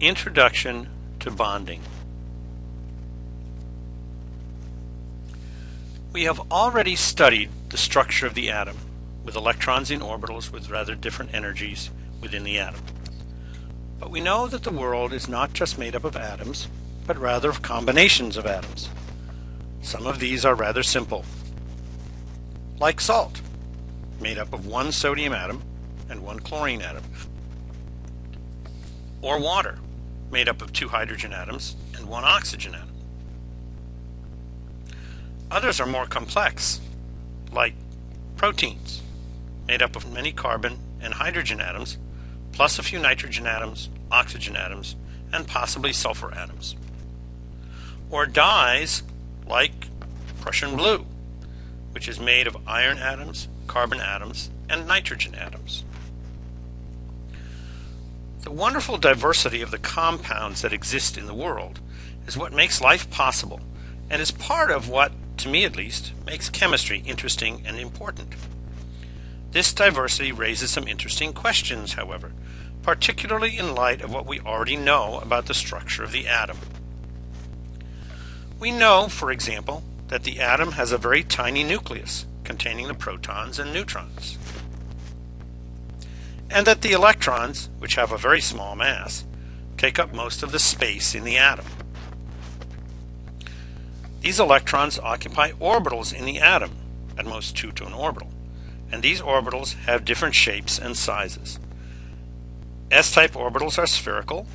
Introduction to bonding. We have already studied the structure of the atom, with electrons in orbitals with rather different energies within the atom. But we know that the world is not just made up of atoms, but rather of combinations of atoms. Some of these are rather simple, like salt, made up of one sodium atom and one chlorine atom, or water, made up of two hydrogen atoms and one oxygen atom. Others are more complex, like proteins, made up of many carbon and hydrogen atoms, plus a few nitrogen atoms, oxygen atoms, and possibly sulfur atoms. Or dyes, like Prussian blue, which is made of iron atoms, carbon atoms, and nitrogen atoms. The wonderful diversity of the compounds that exist in the world is what makes life possible, and is part of what, to me at least, makes chemistry interesting and important. This diversity raises some interesting questions, however, particularly in light of what we already know about the structure of the atom. We know, for example, that the atom has a very tiny nucleus containing the protons and neutrons, and that the electrons, which have a very small mass, take up most of the space in the atom. These electrons occupy orbitals in the atom, at most two to an orbital, and these orbitals have different shapes and sizes. S-type orbitals are spherical,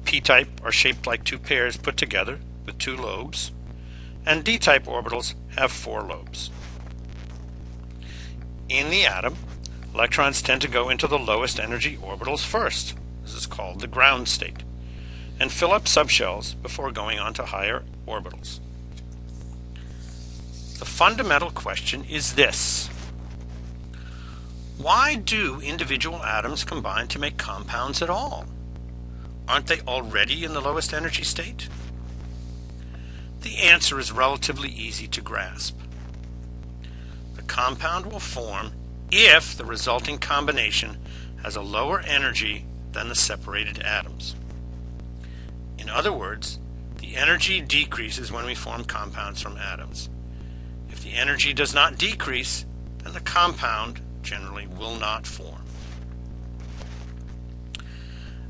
P-type are shaped like two pears put together with two lobes, and D-type orbitals have four lobes. In the atom, electrons tend to go into the lowest energy orbitals first. This is called the ground state, and fill up subshells before going on to higher orbitals. The fundamental question is this: why do individual atoms combine to make compounds at all? Aren't they already in the lowest energy state? The answer is relatively easy to grasp. The compound will form if the resulting combination has a lower energy than the separated atoms. In other words, the energy decreases when we form compounds from atoms. If the energy does not decrease, then the compound generally will not form.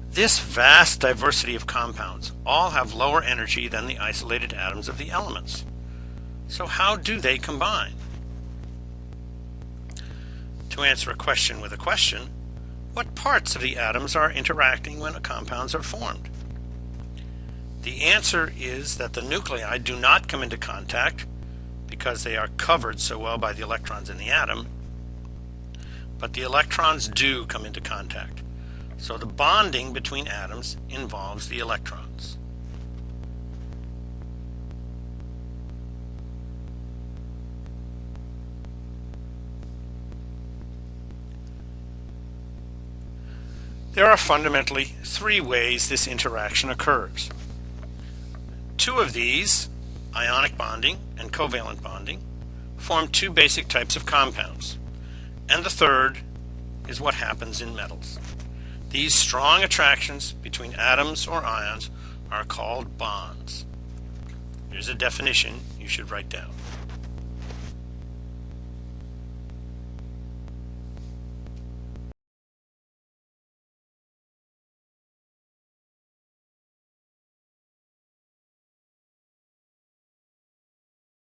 This vast diversity of compounds all have lower energy than the isolated atoms of the elements. So how do they combine? To answer a question with a question, what parts of the atoms are interacting when compounds are formed? The answer is that the nuclei do not come into contact because they are covered so well by the electrons in the atom, but the electrons do come into contact. So the bonding between atoms involves the electrons. There are fundamentally three ways this interaction occurs. Two of these, ionic bonding and covalent bonding, form two basic types of compounds, and the third is what happens in metals. These strong attractions between atoms or ions are called bonds. Here's a definition you should write down.